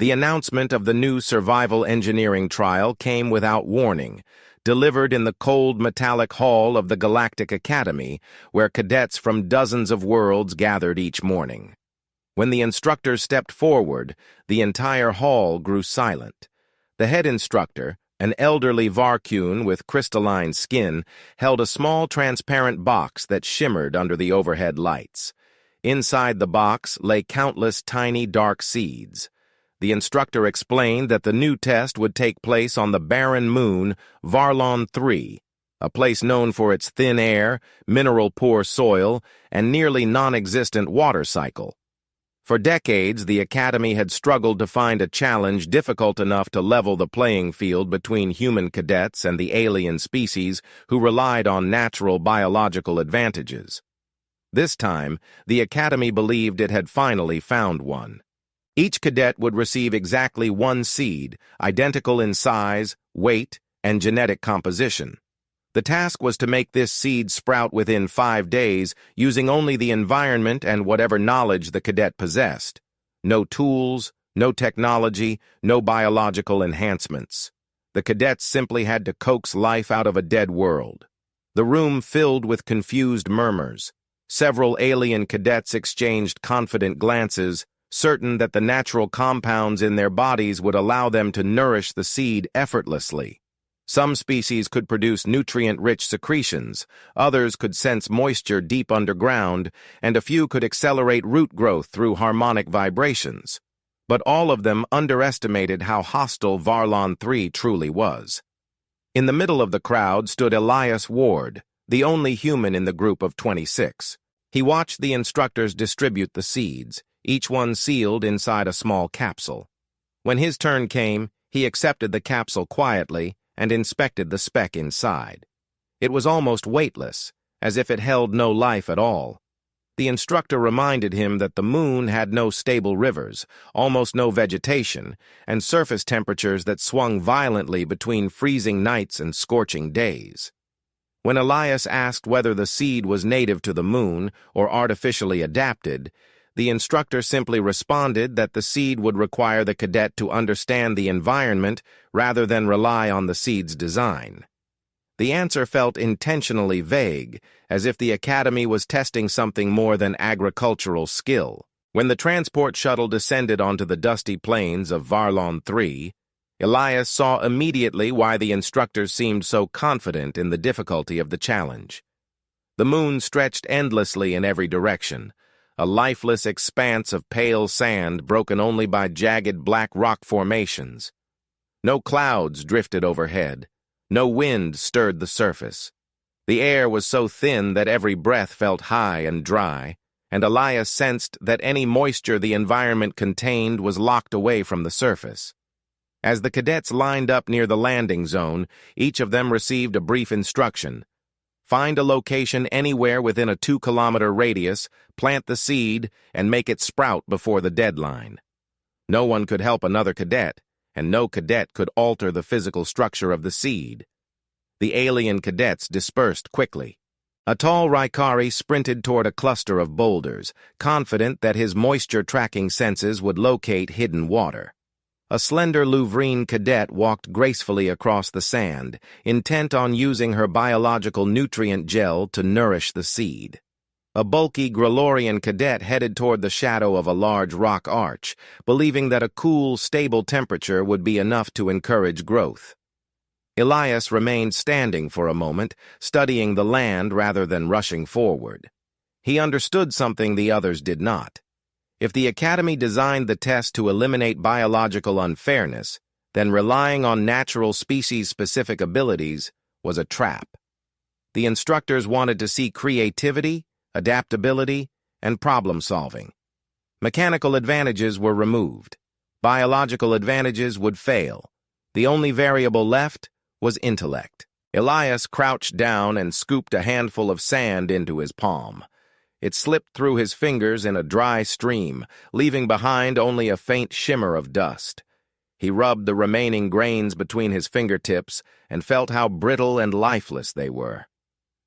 The announcement of the new survival engineering trial came without warning, delivered in the cold metallic hall of the Galactic Academy, where cadets from dozens of worlds gathered each morning. When the instructors stepped forward, the entire hall grew silent. The head instructor, an elderly Varkune with crystalline skin, held a small transparent box that shimmered under the overhead lights. Inside the box lay countless tiny dark seeds. The instructor explained that the new test would take place on the barren moon Varlon 3, a place known for its thin air, mineral-poor soil, and nearly non-existent water cycle. For decades, the Academy had struggled to find a challenge difficult enough to level the playing field between human cadets and the alien species who relied on natural biological advantages. This time, the Academy believed it had finally found one. Each cadet would receive exactly one seed, identical in size, weight, and genetic composition. The task was to make this seed sprout within 5 days using only the environment and whatever knowledge the cadet possessed. No tools, no technology, no biological enhancements. The cadets simply had to coax life out of a dead world. The room filled with confused murmurs. Several alien cadets exchanged confident glances, certain that the natural compounds in their bodies would allow them to nourish the seed effortlessly. Some species could produce nutrient-rich secretions, others could sense moisture deep underground, and a few could accelerate root growth through harmonic vibrations. But all of them underestimated how hostile Varlon 3 truly was. In the middle of the crowd stood Elias Ward, the only human in the group of 26. He watched the instructors distribute the seeds, each one sealed inside a small capsule. When his turn came, he accepted the capsule quietly and inspected the speck inside. It was almost weightless, as if it held no life at all. The instructor reminded him that the moon had no stable rivers, almost no vegetation, and surface temperatures that swung violently between freezing nights and scorching days. When Elias asked whether the seed was native to the moon or artificially adapted, the instructor simply responded that the seed would require the cadet to understand the environment rather than rely on the seed's design. The answer felt intentionally vague, as if the Academy was testing something more than agricultural skill. When the transport shuttle descended onto the dusty plains of Varlon 3, Elias saw immediately why the instructors seemed so confident in the difficulty of the challenge. The moon stretched endlessly in every direction, a lifeless expanse of pale sand broken only by jagged black rock formations. No clouds drifted overhead. No wind stirred the surface. The air was so thin that every breath felt high and dry, and Elias sensed that any moisture the environment contained was locked away from the surface. As the cadets lined up near the landing zone, each of them received a brief instruction. Find a location anywhere within a 2-kilometer radius, plant the seed, and make it sprout before the deadline. No one could help another cadet, and no cadet could alter the physical structure of the seed. The alien cadets dispersed quickly. A tall Raikari sprinted toward a cluster of boulders, confident that his moisture-tracking senses would locate hidden water. A slender Luvrine cadet walked gracefully across the sand, intent on using her biological nutrient gel to nourish the seed. A bulky Grelorian cadet headed toward the shadow of a large rock arch, believing that a cool, stable temperature would be enough to encourage growth. Elias remained standing for a moment, studying the land rather than rushing forward. He understood something the others did not. If the Academy designed the test to eliminate biological unfairness, then relying on natural species-specific abilities was a trap. The instructors wanted to see creativity, adaptability, and problem-solving. Mechanical advantages were removed. Biological advantages would fail. The only variable left was intellect. Elias crouched down and scooped a handful of sand into his palm. It slipped through his fingers in a dry stream, leaving behind only a faint shimmer of dust. He rubbed the remaining grains between his fingertips and felt how brittle and lifeless they were.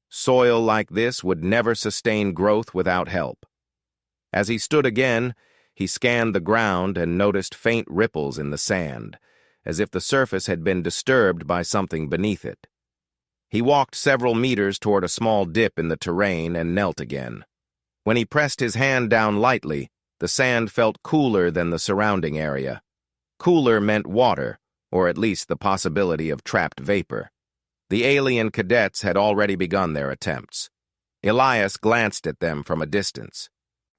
Soil like this would never sustain growth without help. As he stood again, He scanned the ground and noticed faint ripples in the sand, as if the surface had been disturbed by something beneath it. He walked several meters toward a small dip in the terrain and knelt again. When he pressed his hand down lightly, the sand felt cooler than the surrounding area. Cooler meant water, or at least the possibility of trapped vapor. The alien cadets had already begun their attempts. Elias glanced at them from a distance.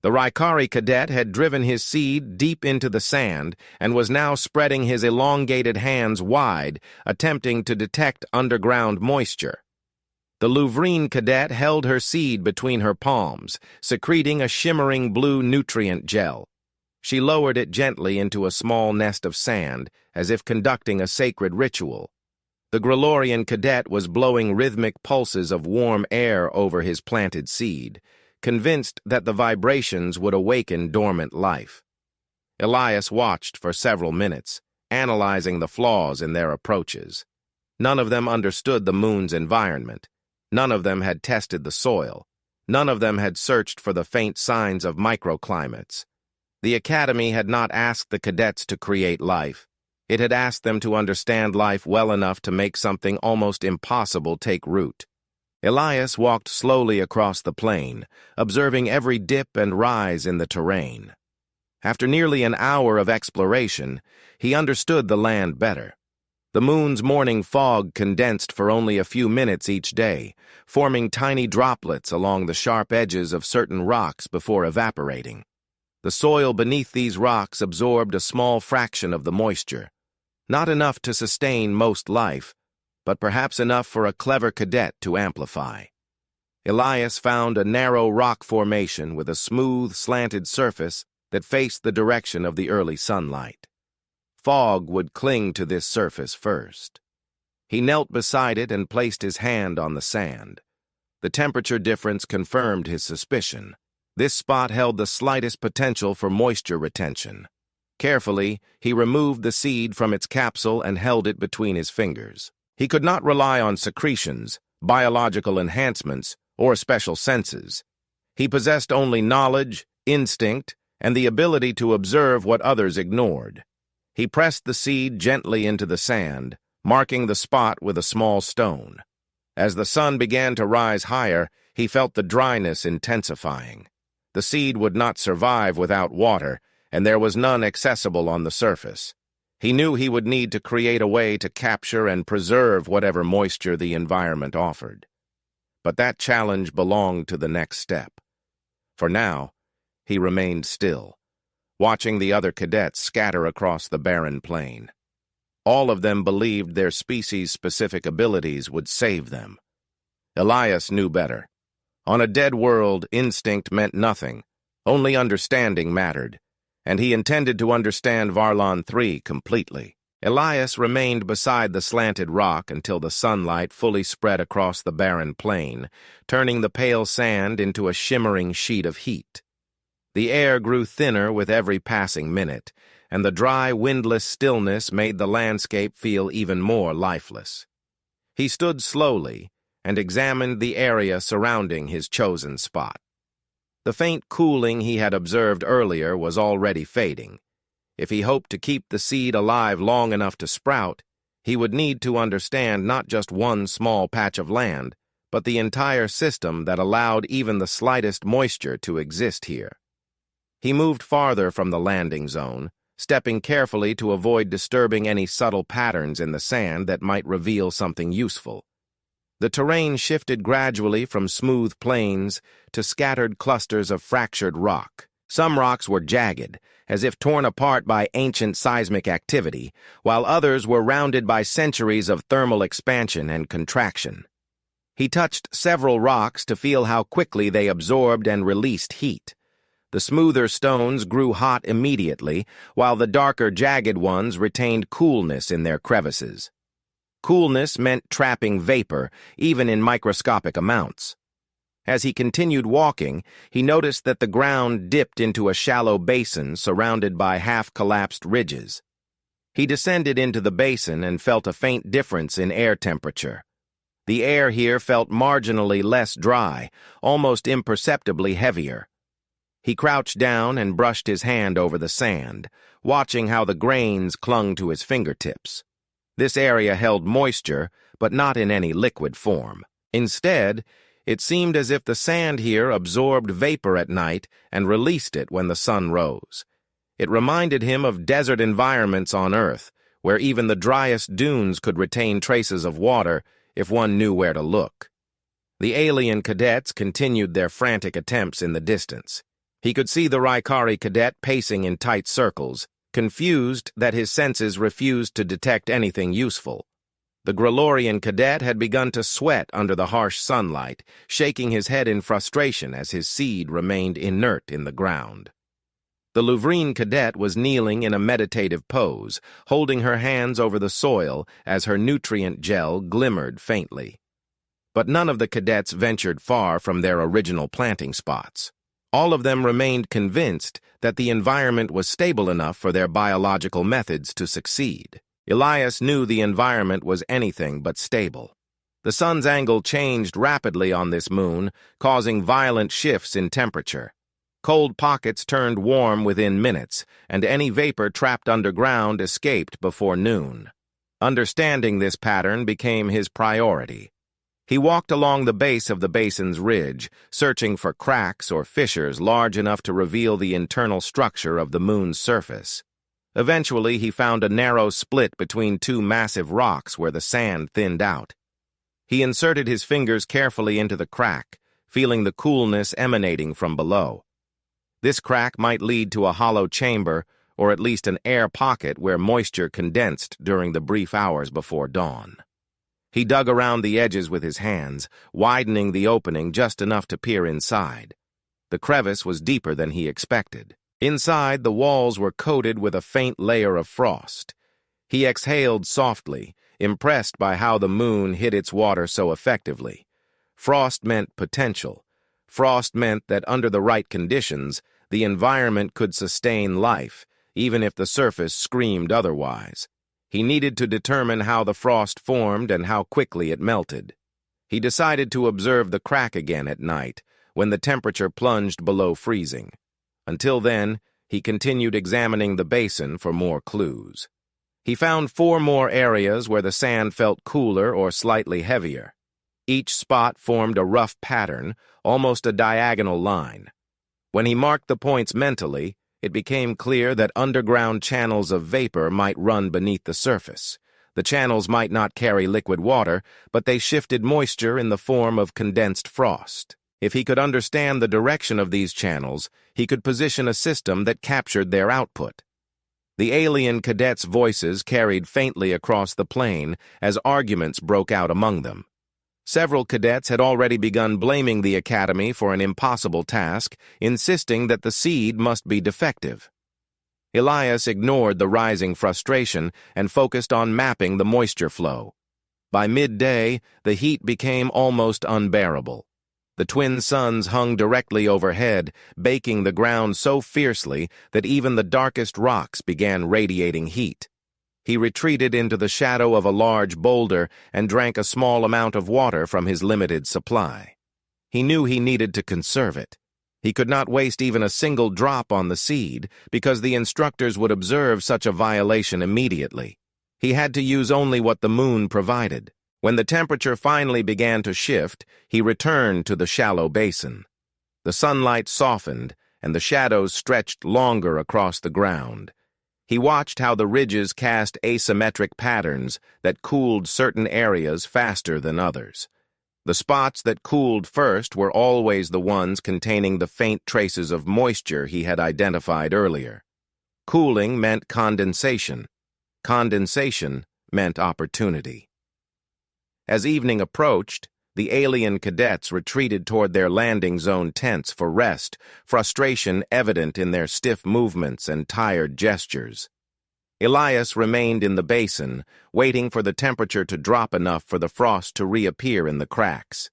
The Rykari cadet had driven his seed deep into the sand and was now spreading his elongated hands wide, attempting to detect underground moisture. The Louvrine cadet held her seed between her palms, secreting a shimmering blue nutrient gel. She lowered it gently into a small nest of sand, as if conducting a sacred ritual. The Grelorian cadet was blowing rhythmic pulses of warm air over his planted seed, convinced that the vibrations would awaken dormant life. Elias watched for several minutes, analyzing the flaws in their approaches. None of them understood the moon's environment. None of them had tested the soil. None of them had searched for the faint signs of microclimates. The Academy had not asked the cadets to create life. It had asked them to understand life well enough to make something almost impossible take root. Elias walked slowly across the plain, observing every dip and rise in the terrain. After nearly an hour of exploration, he understood the land better. The moon's morning fog condensed for only a few minutes each day, forming tiny droplets along the sharp edges of certain rocks before evaporating. The soil beneath these rocks absorbed a small fraction of the moisture, not enough to sustain most life, but perhaps enough for a clever cadet to amplify. Elias found a narrow rock formation with a smooth, slanted surface that faced the direction of the early sunlight. Fog would cling to this surface first. He knelt beside it and placed his hand on the sand. The temperature difference confirmed his suspicion. This spot held the slightest potential for moisture retention. Carefully, he removed the seed from its capsule and held it between his fingers. He could not rely on secretions, biological enhancements, or special senses. He possessed only knowledge, instinct, and the ability to observe what others ignored. He pressed the seed gently into the sand, marking the spot with a small stone. As the sun began to rise higher, he felt the dryness intensifying. The seed would not survive without water, and there was none accessible on the surface. He knew he would need to create a way to capture and preserve whatever moisture the environment offered. But that challenge belonged to the next step. For now, he remained still, watching the other cadets scatter across the barren plain. All of them believed their species-specific abilities would save them. Elias knew better. On a dead world, instinct meant nothing. Only understanding mattered, and he intended to understand Varlon 3 completely. Elias remained beside the slanted rock until the sunlight fully spread across the barren plain, turning the pale sand into a shimmering sheet of heat. The air grew thinner with every passing minute, and the dry, windless stillness made the landscape feel even more lifeless. He stood slowly and examined the area surrounding his chosen spot. The faint cooling he had observed earlier was already fading. If he hoped to keep the seed alive long enough to sprout, he would need to understand not just one small patch of land, but the entire system that allowed even the slightest moisture to exist here. He moved farther from the landing zone, stepping carefully to avoid disturbing any subtle patterns in the sand that might reveal something useful. The terrain shifted gradually from smooth plains to scattered clusters of fractured rock. Some rocks were jagged, as if torn apart by ancient seismic activity, while others were rounded by centuries of thermal expansion and contraction. He touched several rocks to feel how quickly they absorbed and released heat. The smoother stones grew hot immediately, while the darker, jagged ones retained coolness in their crevices. Coolness meant trapping vapor, even in microscopic amounts. As he continued walking, he noticed that the ground dipped into a shallow basin surrounded by half-collapsed ridges. He descended into the basin and felt a faint difference in air temperature. The air here felt marginally less dry, almost imperceptibly heavier. He crouched down and brushed his hand over the sand, watching how the grains clung to his fingertips. This area held moisture, but not in any liquid form. Instead, it seemed as if the sand here absorbed vapor at night and released it when the sun rose. It reminded him of desert environments on Earth, where even the driest dunes could retain traces of water if one knew where to look. The alien cadets continued their frantic attempts in the distance. He could see the Raikari cadet pacing in tight circles, confused that his senses refused to detect anything useful. The Grelorian cadet had begun to sweat under the harsh sunlight, shaking his head in frustration as his seed remained inert in the ground. The Luvrine cadet was kneeling in a meditative pose, holding her hands over the soil as her nutrient gel glimmered faintly. But none of the cadets ventured far from their original planting spots. All of them remained convinced that the environment was stable enough for their biological methods to succeed. Elias knew the environment was anything but stable. The sun's angle changed rapidly on this moon, causing violent shifts in temperature. Cold pockets turned warm within minutes, and any vapor trapped underground escaped before noon. Understanding this pattern became his priority. He walked along the base of the basin's ridge, searching for cracks or fissures large enough to reveal the internal structure of the moon's surface. Eventually, he found a narrow split between two massive rocks where the sand thinned out. He inserted his fingers carefully into the crack, feeling the coolness emanating from below. This crack might lead to a hollow chamber, or at least an air pocket where moisture condensed during the brief hours before dawn. He dug around the edges with his hands, widening the opening just enough to peer inside. The crevice was deeper than he expected. Inside, the walls were coated with a faint layer of frost. He exhaled softly, impressed by how the moon hid its water so effectively. Frost meant potential. Frost meant that under the right conditions, the environment could sustain life, even if the surface screamed otherwise. He needed to determine how the frost formed and how quickly it melted. He decided to observe the crack again at night, when the temperature plunged below freezing. Until then, he continued examining the basin for more clues. He found 4 more areas where the sand felt cooler or slightly heavier. Each spot formed a rough pattern, almost a diagonal line. When he marked the points mentally, it became clear that underground channels of vapor might run beneath the surface. The channels might not carry liquid water, but they shifted moisture in the form of condensed frost. If he could understand the direction of these channels, he could position a system that captured their output. The alien cadets' voices carried faintly across the plain as arguments broke out among them. Several cadets had already begun blaming the Academy for an impossible task, insisting that the seed must be defective. Elias ignored the rising frustration and focused on mapping the moisture flow. By midday, the heat became almost unbearable. The twin suns hung directly overhead, baking the ground so fiercely that even the darkest rocks began radiating heat. He retreated into the shadow of a large boulder and drank a small amount of water from his limited supply. He knew he needed to conserve it. He could not waste even a single drop on the seed because the instructors would observe such a violation immediately. He had to use only what the moon provided. When the temperature finally began to shift, he returned to the shallow basin. The sunlight softened, and the shadows stretched longer across the ground. He watched how the ridges cast asymmetric patterns that cooled certain areas faster than others. The spots that cooled first were always the ones containing the faint traces of moisture he had identified earlier. Cooling meant condensation. Condensation meant opportunity. As evening approached, the alien cadets retreated toward their landing zone tents for rest, frustration evident in their stiff movements and tired gestures. Elias remained in the basin, waiting for the temperature to drop enough for the frost to reappear in the cracks.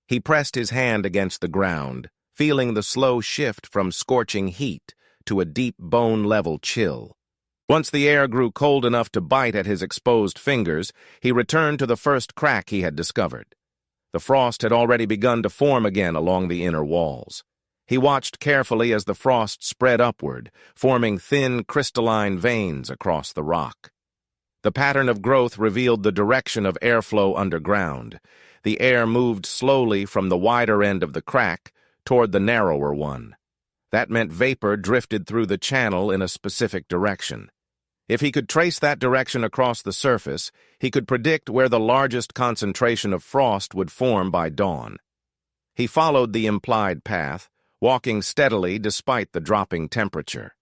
He pressed his hand against the ground, feeling the slow shift from scorching heat to a deep bone-level chill. Once the air grew cold enough to bite at his exposed fingers, he returned to the first crack he had discovered. The frost had already begun to form again along the inner walls. He watched carefully as the frost spread upward, forming thin, crystalline veins across the rock. The pattern of growth revealed the direction of airflow underground. The air moved slowly from the wider end of the crack toward the narrower one. That meant vapor drifted through the channel in a specific direction. If he could trace that direction across the surface, he could predict where the largest concentration of frost would form by dawn. He followed the implied path, walking steadily despite the dropping temperature.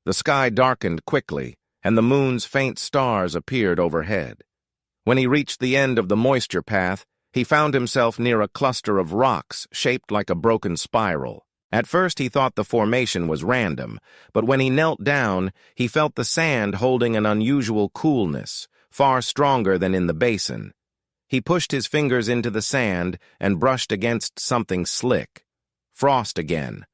The sky darkened quickly, and the moon's faint stars appeared overhead. When he reached the end of the moisture path, he found himself near a cluster of rocks shaped like a broken spiral. At first he thought the formation was random, but when he knelt down, he felt the sand holding an unusual coolness, far stronger than in the basin. He pushed his fingers into the sand and brushed against something slick. Frost again.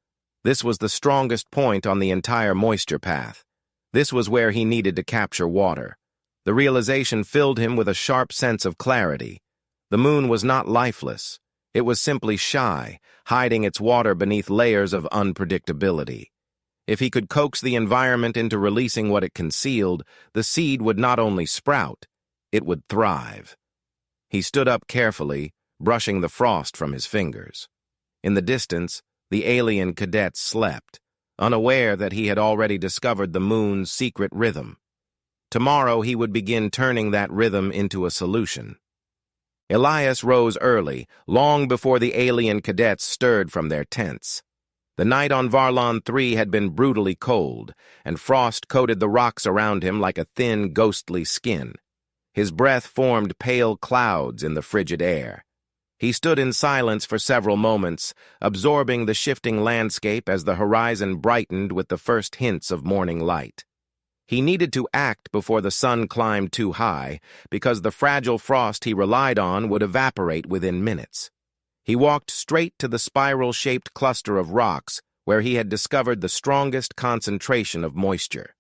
This was the strongest point on the entire moisture path. This was where he needed to capture water. The realization filled him with a sharp sense of clarity. The moon was not lifeless. It was simply shy, hiding its water beneath layers of unpredictability. If he could coax the environment into releasing what it concealed, the seed would not only sprout, it would thrive. He stood up carefully, brushing the frost from his fingers. In the distance, the alien cadet slept, unaware that he had already discovered the moon's secret rhythm. Tomorrow he would begin turning that rhythm into a solution. Elias rose early, long before the alien cadets stirred from their tents. The night on Varlon 3 had been brutally cold, and frost coated the rocks around him like a thin, ghostly skin. His breath formed pale clouds in the frigid air. He stood in silence for several moments, absorbing the shifting landscape as the horizon brightened with the first hints of morning light. He needed to act before the sun climbed too high, because the fragile frost he relied on would evaporate within minutes. He walked straight to the spiral-shaped cluster of rocks where he had discovered the strongest concentration of moisture.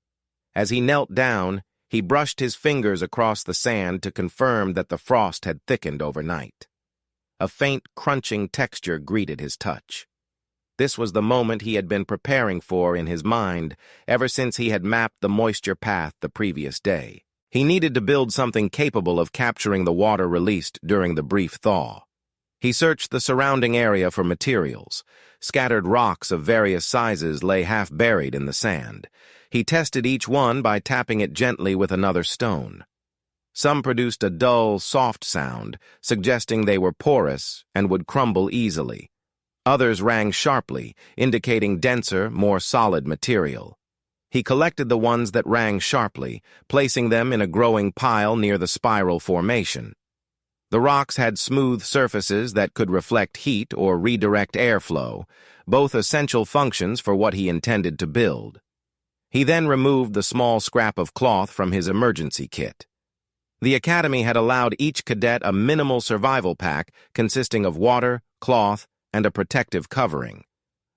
As he knelt down, he brushed his fingers across the sand to confirm that the frost had thickened overnight. A faint, crunching texture greeted his touch. This was the moment he had been preparing for in his mind ever since he had mapped the moisture path the previous day. He needed to build something capable of capturing the water released during the brief thaw. He searched the surrounding area for materials. Scattered rocks of various sizes lay half buried in the sand. He tested each one by tapping it gently with another stone. Some produced a dull, soft sound, suggesting they were porous and would crumble easily. Others rang sharply, indicating denser, more solid material. He collected the ones that rang sharply, placing them in a growing pile near the spiral formation. The rocks had smooth surfaces that could reflect heat or redirect airflow, both essential functions for what he intended to build. He then removed the small scrap of cloth from his emergency kit. The Academy had allowed each cadet a minimal survival pack consisting of water, cloth, and a protective covering.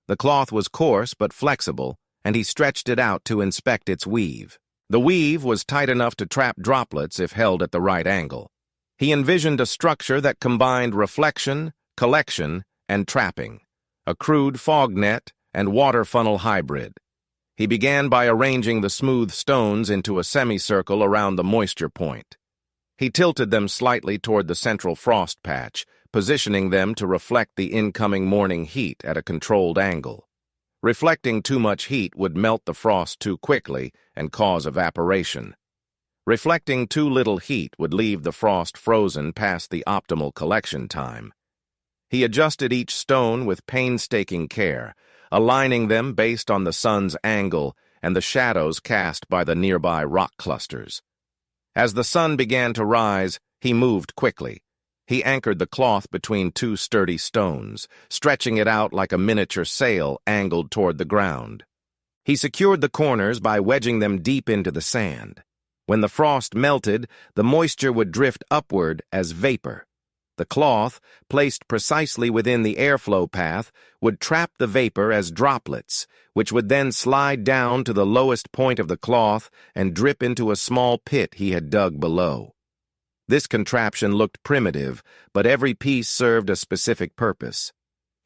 The cloth was coarse but flexible, and he stretched it out to inspect its weave. The weave was tight enough to trap droplets if held at the right angle. He envisioned a structure that combined reflection, collection, and trapping, a crude fog net and water funnel hybrid. He began by arranging the smooth stones into a semicircle around the moisture point. He tilted them slightly toward the central frost patch, positioning them to reflect the incoming morning heat at a controlled angle. Reflecting too much heat would melt the frost too quickly and cause evaporation. Reflecting too little heat would leave the frost frozen past the optimal collection time. He adjusted each stone with painstaking care, aligning them based on the sun's angle and the shadows cast by the nearby rock clusters. As the sun began to rise, he moved quickly. He anchored the cloth between two sturdy stones, stretching it out like a miniature sail angled toward the ground. He secured the corners by wedging them deep into the sand. When the frost melted, the moisture would drift upward as vapor. The cloth, placed precisely within the airflow path, would trap the vapor as droplets, which would then slide down to the lowest point of the cloth and drip into a small pit he had dug below. This contraption looked primitive, but every piece served a specific purpose.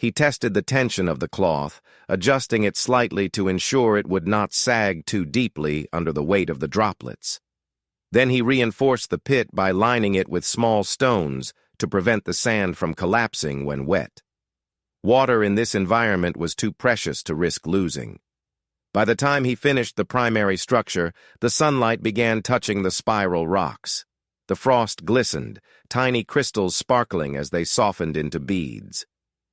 He tested the tension of the cloth, adjusting it slightly to ensure it would not sag too deeply under the weight of the droplets. Then he reinforced the pit by lining it with small stones to prevent the sand from collapsing when wet. Water in this environment was too precious to risk losing. By the time he finished the primary structure, the sunlight began touching the spiral rocks. The frost glistened, tiny crystals sparkling as they softened into beads.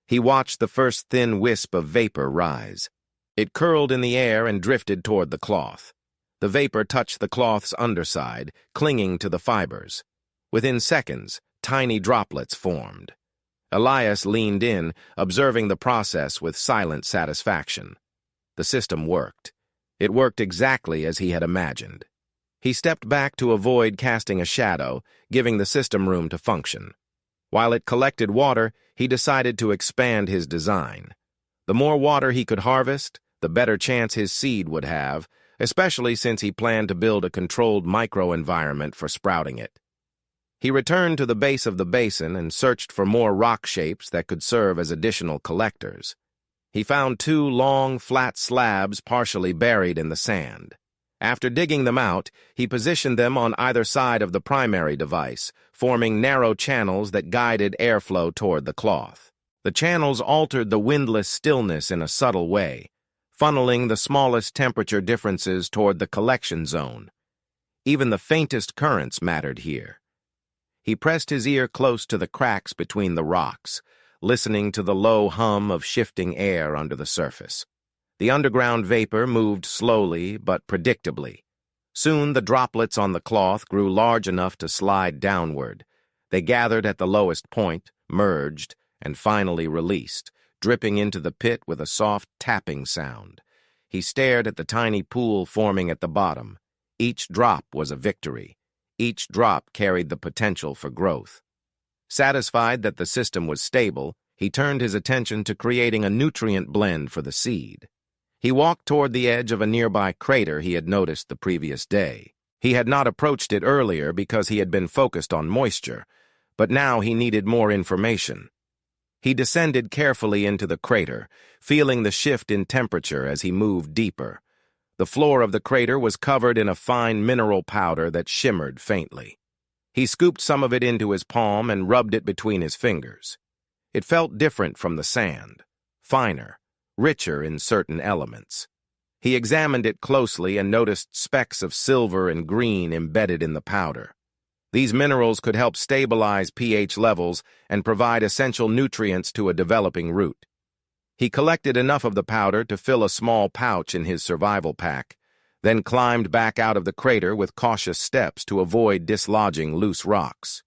He watched the first thin wisp of vapor rise. It curled in the air and drifted toward the cloth. The vapor touched the cloth's underside, clinging to the fibers. Within seconds, tiny droplets formed. Elias leaned in, observing the process with silent satisfaction. The system worked. It worked exactly as he had imagined. He stepped back to avoid casting a shadow, giving the system room to function. While it collected water, he decided to expand his design. The more water he could harvest, the better chance his seed would have, especially since he planned to build a controlled microenvironment for sprouting it. He returned to the base of the basin and searched for more rock shapes that could serve as additional collectors. He found 2 long, flat slabs partially buried in the sand. After digging them out, he positioned them on either side of the primary device, forming narrow channels that guided airflow toward the cloth. The channels altered the windless stillness in a subtle way, funneling the smallest temperature differences toward the collection zone. Even the faintest currents mattered here. He pressed his ear close to the cracks between the rocks, listening to the low hum of shifting air under the surface. The underground vapor moved slowly but predictably. Soon the droplets on the cloth grew large enough to slide downward. They gathered at the lowest point, merged, and finally released, dripping into the pit with a soft tapping sound. He stared at the tiny pool forming at the bottom. Each drop was a victory. Each drop carried the potential for growth. Satisfied that the system was stable, he turned his attention to creating a nutrient blend for the seed. He walked toward the edge of a nearby crater he had noticed the previous day. He had not approached it earlier because he had been focused on moisture, but now he needed more information. He descended carefully into the crater, feeling the shift in temperature as he moved deeper. The floor of the crater was covered in a fine mineral powder that shimmered faintly. He scooped some of it into his palm and rubbed it between his fingers. It felt different from the sand, finer, richer in certain elements. He examined it closely and noticed specks of silver and green embedded in the powder. These minerals could help stabilize pH levels and provide essential nutrients to a developing root. He collected enough of the powder to fill a small pouch in his survival pack, then climbed back out of the crater with cautious steps to avoid dislodging loose rocks.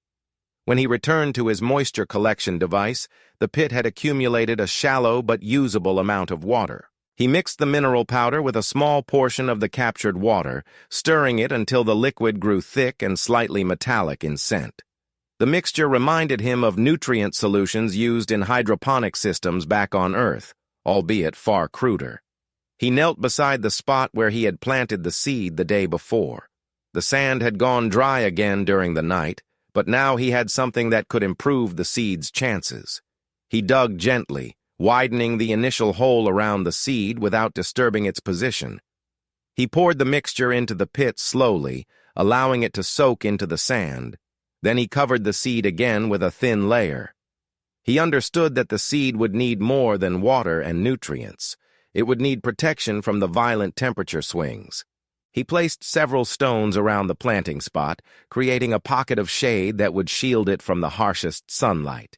When he returned to his moisture collection device, the pit had accumulated a shallow but usable amount of water. He mixed the mineral powder with a small portion of the captured water, stirring it until the liquid grew thick and slightly metallic in scent. The mixture reminded him of nutrient solutions used in hydroponic systems back on Earth, albeit far cruder. He knelt beside the spot where he had planted the seed the day before. The sand had gone dry again during the night, but now he had something that could improve the seed's chances. He dug gently, widening the initial hole around the seed without disturbing its position. He poured the mixture into the pit slowly, allowing it to soak into the sand. Then he covered the seed again with a thin layer. He understood that the seed would need more than water and nutrients. It would need protection from the violent temperature swings. He placed several stones around the planting spot, creating a pocket of shade that would shield it from the harshest sunlight.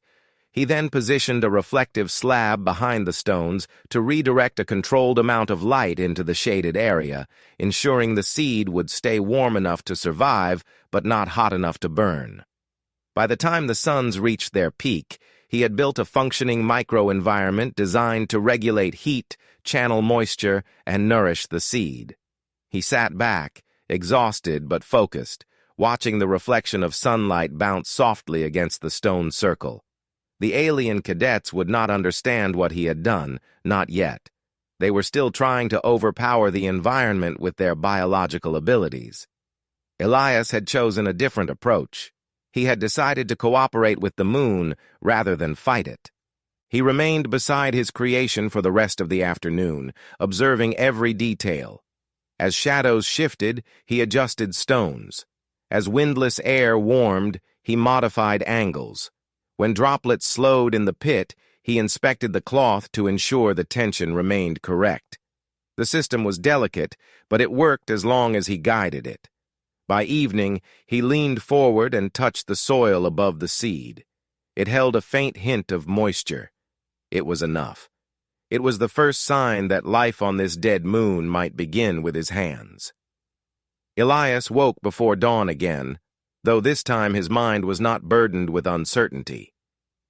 He then positioned a reflective slab behind the stones to redirect a controlled amount of light into the shaded area, ensuring the seed would stay warm enough to survive, but not hot enough to burn. By the time the suns reached their peak, he had built a functioning microenvironment designed to regulate heat, channel moisture, and nourish the seed. He sat back, exhausted but focused, watching the reflection of sunlight bounce softly against the stone circle. The alien cadets would not understand what he had done, not yet. They were still trying to overpower the environment with their biological abilities. Elias had chosen a different approach. He had decided to cooperate with the moon rather than fight it. He remained beside his creation for the rest of the afternoon, observing every detail. As shadows shifted, he adjusted stones. As windless air warmed, he modified angles. When droplets slowed in the pit, he inspected the cloth to ensure the tension remained correct. The system was delicate, but it worked as long as he guided it. By evening, he leaned forward and touched the soil above the seed. It held a faint hint of moisture. It was enough. It was the first sign that life on this dead moon might begin with his hands. Elias woke before dawn again, though this time his mind was not burdened with uncertainty.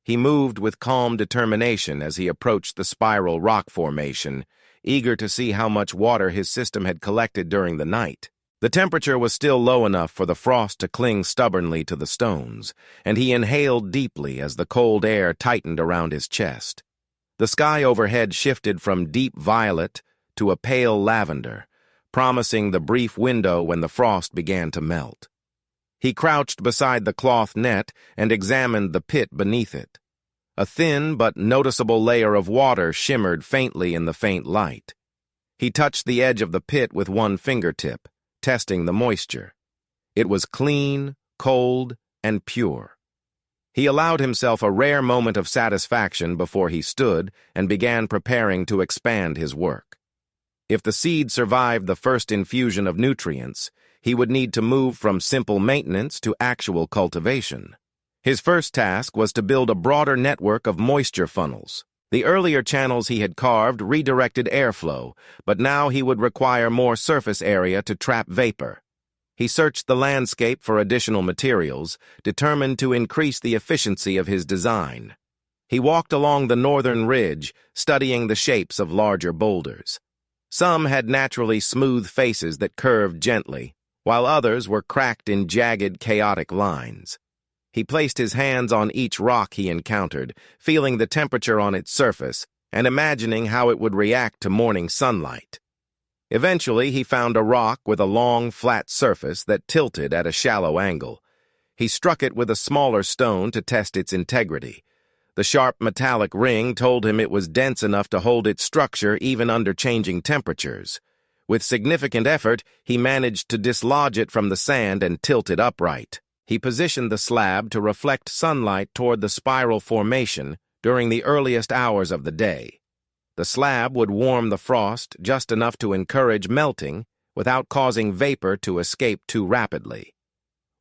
He moved with calm determination as he approached the spiral rock formation, eager to see how much water his system had collected during the night. The temperature was still low enough for the frost to cling stubbornly to the stones, and he inhaled deeply as the cold air tightened around his chest. The sky overhead shifted from deep violet to a pale lavender, promising the brief window when the frost began to melt. He crouched beside the cloth net and examined the pit beneath it. A thin but noticeable layer of water shimmered faintly in the faint light. He touched the edge of the pit with one fingertip, testing the moisture. It was clean, cold, and pure. He allowed himself a rare moment of satisfaction before he stood and began preparing to expand his work. If the seed survived the first infusion of nutrients, he would need to move from simple maintenance to actual cultivation. His first task was to build a broader network of moisture funnels. The earlier channels he had carved redirected airflow, but now he would require more surface area to trap vapor. He searched the landscape for additional materials, determined to increase the efficiency of his design. He walked along the northern ridge, studying the shapes of larger boulders. Some had naturally smooth faces that curved gently, while others were cracked in jagged, chaotic lines. He placed his hands on each rock he encountered, feeling the temperature on its surface and imagining how it would react to morning sunlight. Eventually, he found a rock with a long, flat surface that tilted at a shallow angle. He struck it with a smaller stone to test its integrity. The sharp metallic ring told him it was dense enough to hold its structure even under changing temperatures. With significant effort, he managed to dislodge it from the sand and tilt it upright. He positioned the slab to reflect sunlight toward the spiral formation during the earliest hours of the day. The slab would warm the frost just enough to encourage melting without causing vapor to escape too rapidly.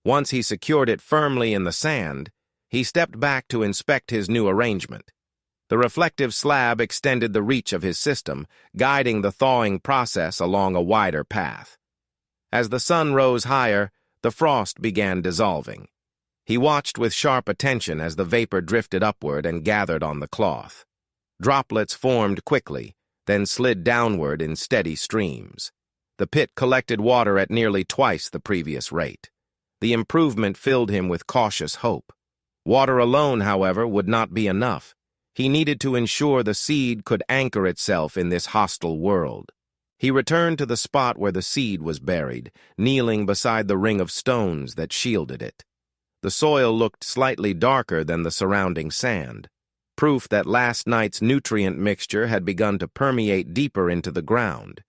Once he secured it firmly in the sand, he stepped back to inspect his new arrangement. The reflective slab extended the reach of his system, guiding the thawing process along a wider path. As the sun rose higher, the frost began dissolving. He watched with sharp attention as the vapor drifted upward and gathered on the cloth. Droplets formed quickly, then slid downward in steady streams. The pit collected water at nearly twice the previous rate. The improvement filled him with cautious hope. Water alone, however, would not be enough. He needed to ensure the seed could anchor itself in this hostile world. He returned to the spot where the seed was buried, kneeling beside the ring of stones that shielded it. The soil looked slightly darker than the surrounding sand, proof that last night's nutrient mixture had begun to permeate deeper into the ground.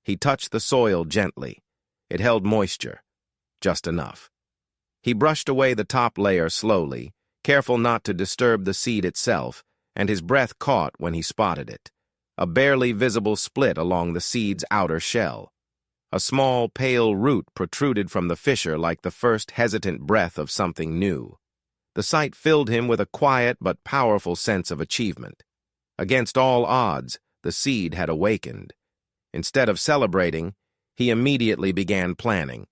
He touched the soil gently. It held moisture, just enough. He brushed away the top layer slowly, careful not to disturb the seed itself, and his breath caught when he spotted it. A barely visible split along the seed's outer shell. A small, pale root protruded from the fissure like the first hesitant breath of something new. The sight filled him with a quiet but powerful sense of achievement. Against all odds, the seed had awakened. Instead of celebrating, he immediately began planning.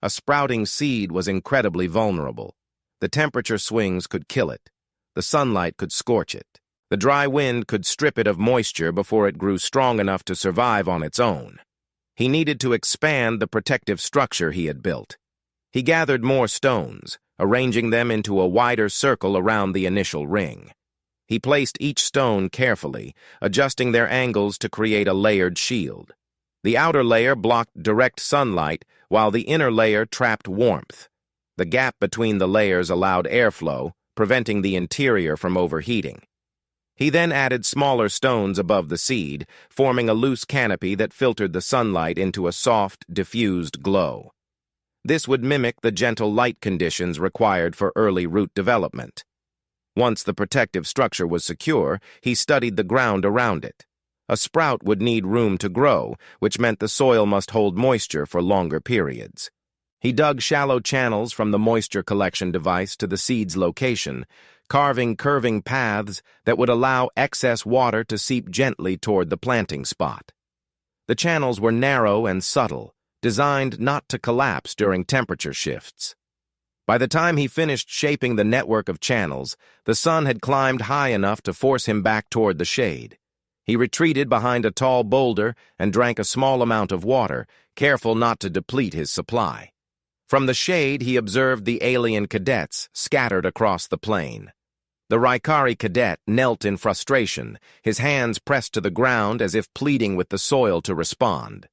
A sprouting seed was incredibly vulnerable. The temperature swings could kill it. The sunlight could scorch it. The dry wind could strip it of moisture before it grew strong enough to survive on its own. He needed to expand the protective structure he had built. He gathered more stones, arranging them into a wider circle around the initial ring. He placed each stone carefully, adjusting their angles to create a layered shield. The outer layer blocked direct sunlight, while the inner layer trapped warmth. The gap between the layers allowed airflow, preventing the interior from overheating. He then added smaller stones above the seed, forming a loose canopy that filtered the sunlight into a soft, diffused glow. This would mimic the gentle light conditions required for early root development. Once the protective structure was secure, he studied the ground around it. A sprout would need room to grow, which meant the soil must hold moisture for longer periods. He dug shallow channels from the moisture collection device to the seed's location, carving curving paths that would allow excess water to seep gently toward the planting spot. The channels were narrow and subtle, designed not to collapse during temperature shifts. By the time he finished shaping the network of channels, the sun had climbed high enough to force him back toward the shade. He retreated behind a tall boulder and drank a small amount of water, careful not to deplete his supply. From the shade, he observed the alien cadets scattered across the plain. The Rykari cadet knelt in frustration, his hands pressed to the ground as if pleading with the soil to respond.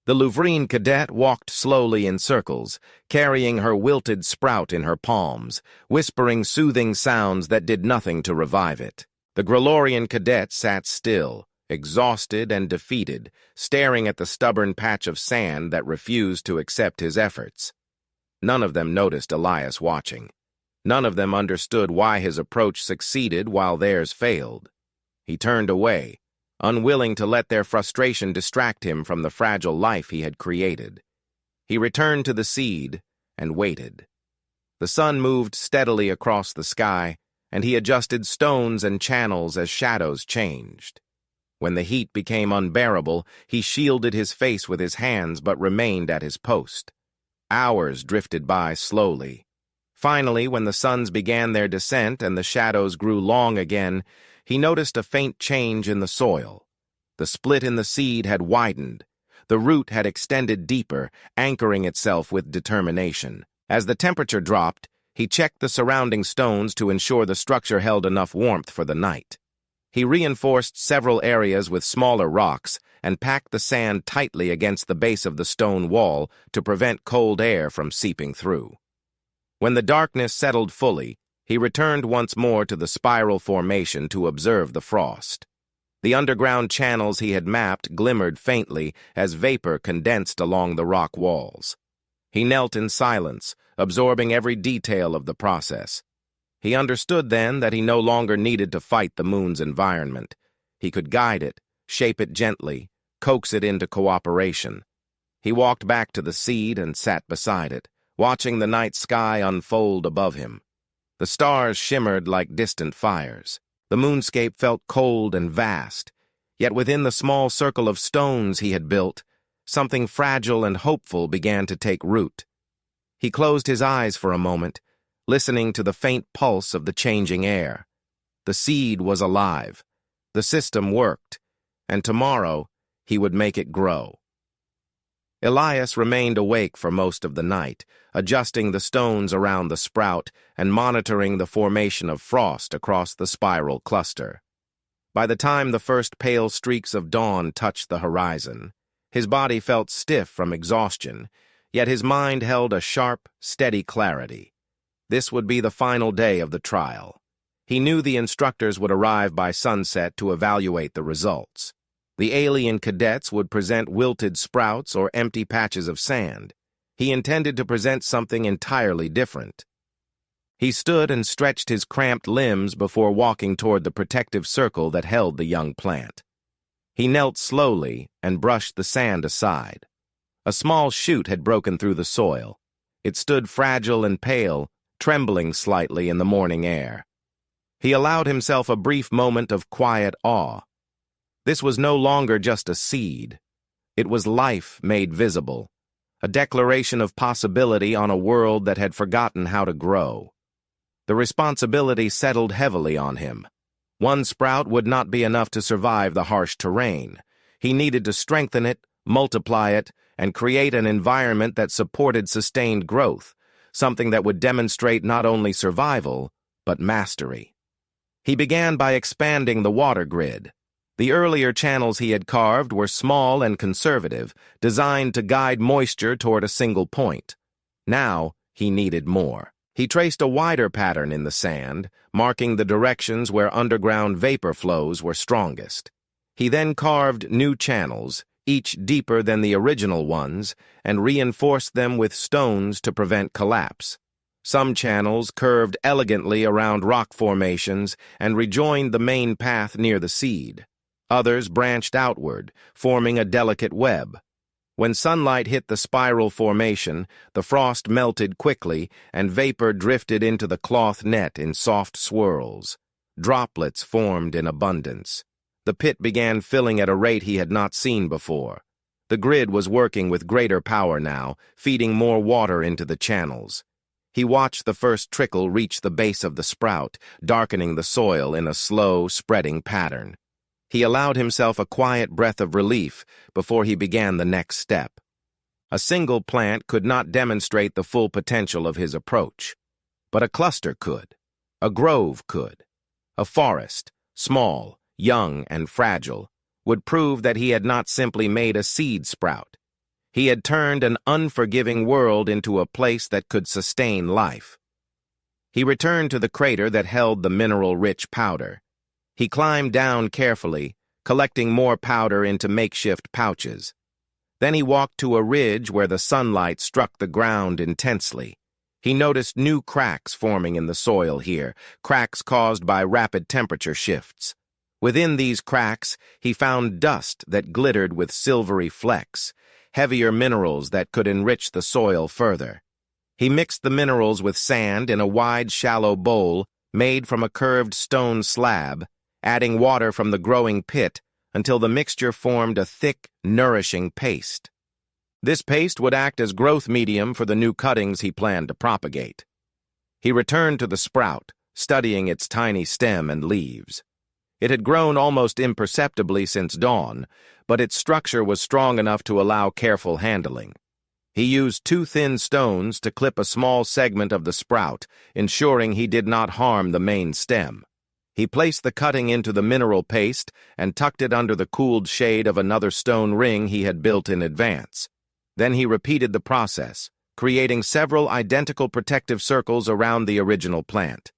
The Luvrine cadet walked slowly in circles, carrying her wilted sprout in her palms, whispering soothing sounds that did nothing to revive it. The Grelorian cadet sat still, exhausted and defeated, staring at the stubborn patch of sand that refused to accept his efforts. None of them noticed Elias watching. None of them understood why his approach succeeded while theirs failed. He turned away, unwilling to let their frustration distract him from the fragile life he had created. He returned to the seed and waited. The sun moved steadily across the sky, and he adjusted stones and channels as shadows changed. When the heat became unbearable, he shielded his face with his hands but remained at his post. Hours drifted by slowly. Finally, when the suns began their descent and the shadows grew long again, he noticed a faint change in the soil. The split in the seed had widened. The root had extended deeper, anchoring itself with determination. As the temperature dropped, he checked the surrounding stones to ensure the structure held enough warmth for the night. He reinforced several areas with smaller rocks and packed the sand tightly against the base of the stone wall to prevent cold air from seeping through. When the darkness settled fully, he returned once more to the spiral formation to observe the frost. The underground channels he had mapped glimmered faintly as vapor condensed along the rock walls. He knelt in silence, absorbing every detail of the process. He understood then that he no longer needed to fight the moon's environment. He could guide it, shape it gently, coax it into cooperation. He walked back to the seed and sat beside it, watching the night sky unfold above him. The stars shimmered like distant fires. The moonscape felt cold and vast, yet within the small circle of stones he had built, something fragile and hopeful began to take root. He closed his eyes for a moment, listening to the faint pulse of the changing air. The seed was alive. The system worked, and tomorrow he would make it grow. Elias remained awake for most of the night, adjusting the stones around the sprout and monitoring the formation of frost across the spiral cluster. By the time the first pale streaks of dawn touched the horizon, his body felt stiff from exhaustion, yet his mind held a sharp, steady clarity. This would be the final day of the trial. He knew the instructors would arrive by sunset to evaluate the results. The alien cadets would present wilted sprouts or empty patches of sand. He intended to present something entirely different. He stood and stretched his cramped limbs before walking toward the protective circle that held the young plant. He knelt slowly and brushed the sand aside. A small shoot had broken through the soil. It stood fragile and pale, trembling slightly in the morning air. He allowed himself a brief moment of quiet awe. This was no longer just a seed. It was life made visible, a declaration of possibility on a world that had forgotten how to grow. The responsibility settled heavily on him. One sprout would not be enough to survive the harsh terrain. He needed to strengthen it, multiply it, and create an environment that supported sustained growth, something that would demonstrate not only survival, but mastery. He began by expanding the water grid. The earlier channels he had carved were small and conservative, designed to guide moisture toward a single point. Now, he needed more. He traced a wider pattern in the sand, marking the directions where underground vapor flows were strongest. He then carved new channels, each deeper than the original ones, and reinforced them with stones to prevent collapse. Some channels curved elegantly around rock formations and rejoined the main path near the seed. Others branched outward, forming a delicate web. When sunlight hit the spiral formation, the frost melted quickly and vapor drifted into the cloth net in soft swirls. Droplets formed in abundance. The pit began filling at a rate he had not seen before. The grid was working with greater power now, feeding more water into the channels. He watched the first trickle reach the base of the sprout, darkening the soil in a slow, spreading pattern. He allowed himself a quiet breath of relief before he began the next step. A single plant could not demonstrate the full potential of his approach, but a cluster could. A grove could. A forest, small, young, and fragile, would prove that he had not simply made a seed sprout. He had turned an unforgiving world into a place that could sustain life. He returned to the crater that held the mineral-rich powder. He climbed down carefully, collecting more powder into makeshift pouches. Then he walked to a ridge where the sunlight struck the ground intensely. He noticed new cracks forming in the soil here, cracks caused by rapid temperature shifts. Within these cracks, he found dust that glittered with silvery flecks, heavier minerals that could enrich the soil further. He mixed the minerals with sand in a wide, shallow bowl made from a curved stone slab, adding water from the growing pit until the mixture formed a thick, nourishing paste. This paste would act as growth medium for the new cuttings he planned to propagate. He returned to the sprout, studying its tiny stem and leaves. It had grown almost imperceptibly since dawn, but its structure was strong enough to allow careful handling. He used 2 thin stones to clip a small segment of the sprout, ensuring he did not harm the main stem. He placed the cutting into the mineral paste and tucked it under the cooled shade of another stone ring he had built in advance. Then he repeated the process, creating several identical protective circles around the original plant.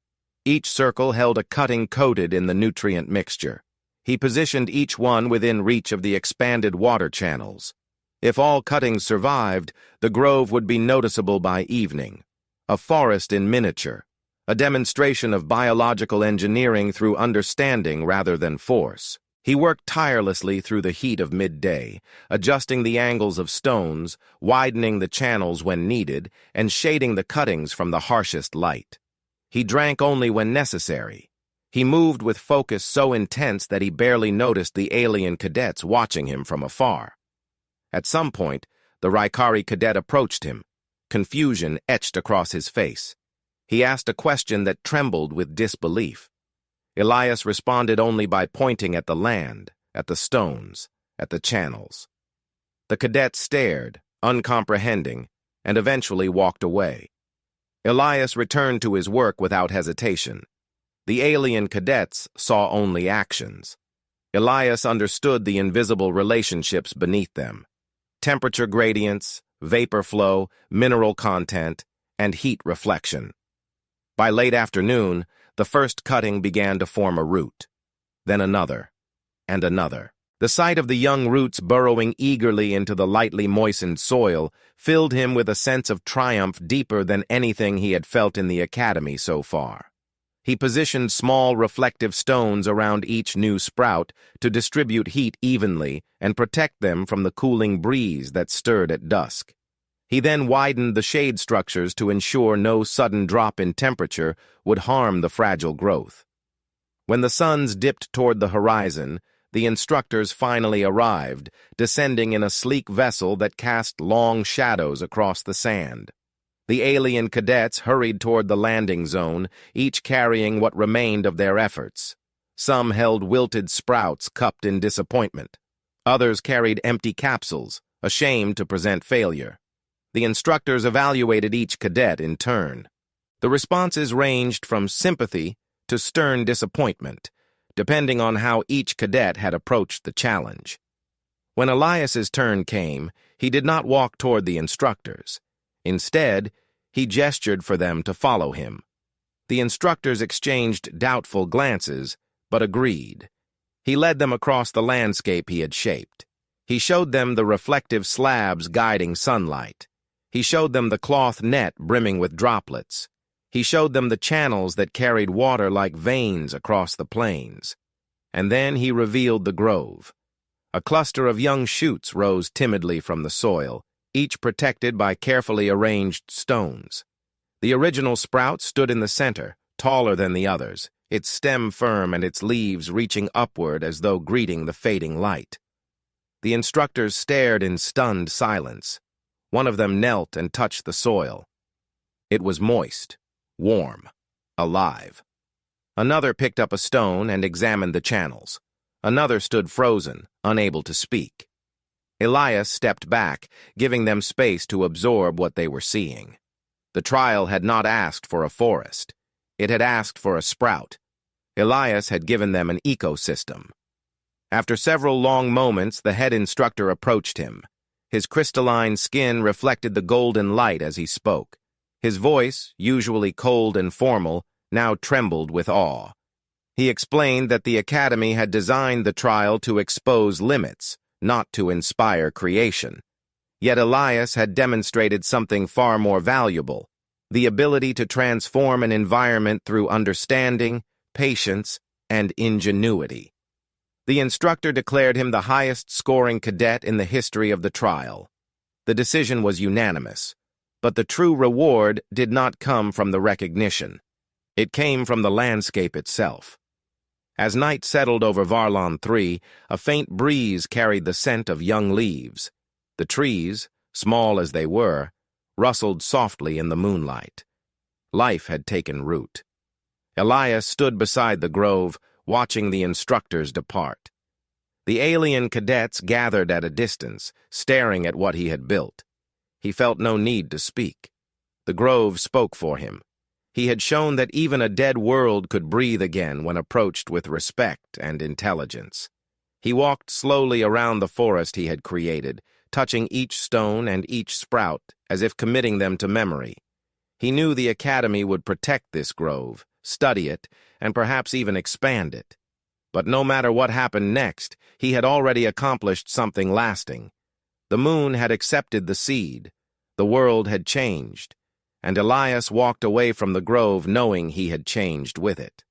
Each circle held a cutting coated in the nutrient mixture. He positioned each one within reach of the expanded water channels. If all cuttings survived, the grove would be noticeable by evening. A forest in miniature. A demonstration of biological engineering through understanding rather than force. He worked tirelessly through the heat of midday, adjusting the angles of stones, widening the channels when needed, and shading the cuttings from the harshest light. He drank only when necessary. He moved with focus so intense that he barely noticed the alien cadets watching him from afar. At some point, the Rykari cadet approached him, confusion etched across his face. He asked a question that trembled with disbelief. Elias responded only by pointing at the land, at the stones, at the channels. The cadet stared, uncomprehending, and eventually walked away. Elias returned to his work without hesitation. The alien cadets saw only actions. Elias understood the invisible relationships beneath them. Temperature gradients, vapor flow, mineral content, and heat reflection. By late afternoon, the first cutting began to form a root. Then another, and another. The sight of the young roots burrowing eagerly into the lightly moistened soil filled him with a sense of triumph deeper than anything he had felt in the academy so far. He positioned small reflective stones around each new sprout to distribute heat evenly and protect them from the cooling breeze that stirred at dusk. He then widened the shade structures to ensure no sudden drop in temperature would harm the fragile growth. When the suns dipped toward the horizon, the instructors finally arrived, descending in a sleek vessel that cast long shadows across the sand. The alien cadets hurried toward the landing zone, each carrying what remained of their efforts. Some held wilted sprouts cupped in disappointment. Others carried empty capsules, ashamed to present failure. The instructors evaluated each cadet in turn. The responses ranged from sympathy to stern disappointment, depending on how each cadet had approached the challenge. When Elias's turn came, he did not walk toward the instructors. Instead, He gestured for them to follow him. The instructors exchanged doubtful glances, but agreed. He led them across the landscape he had shaped. He showed them the reflective slabs guiding sunlight. He showed them the cloth net brimming with droplets. He showed them the channels that carried water like veins across the plains. And then he revealed the grove. A cluster of young shoots rose timidly from the soil, each protected by carefully arranged stones. The original sprout stood in the center, taller than the others, its stem firm and its leaves reaching upward as though greeting the fading light. The instructors stared in stunned silence. One of them knelt and touched the soil. It was moist, warm, alive. Another picked up a stone and examined the channels. Another stood frozen, unable to speak. Elias stepped back, giving them space to absorb what they were seeing. The trial had not asked for a forest. It had asked for a sprout. Elias had given them an ecosystem. After several long moments, the head instructor approached him. His crystalline skin reflected the golden light as he spoke. His voice, usually cold and formal, now trembled with awe. He explained that the Academy had designed the trial to expose limits, not to inspire creation. Yet Elias had demonstrated something far more valuable, the ability to transform an environment through understanding, patience, and ingenuity. The instructor declared him the highest-scoring cadet in the history of the trial. The decision was unanimous, but the true reward did not come from the recognition. It came from the landscape itself. As night settled over Varlon 3, a faint breeze carried the scent of young leaves. The trees, small as they were, rustled softly in the moonlight. Life had taken root. Elias stood beside the grove, watching the instructors depart. The alien cadets gathered at a distance, staring at what he had built. He felt no need to speak. The grove spoke for him. He had shown that even a dead world could breathe again when approached with respect and intelligence. He walked slowly around the forest he had created, touching each stone and each sprout as if committing them to memory. He knew the Academy would protect this grove, study it, and perhaps even expand it. But no matter what happened next, he had already accomplished something lasting. The moon had accepted the seed, the world had changed, and Elias walked away from the grove knowing he had changed with it.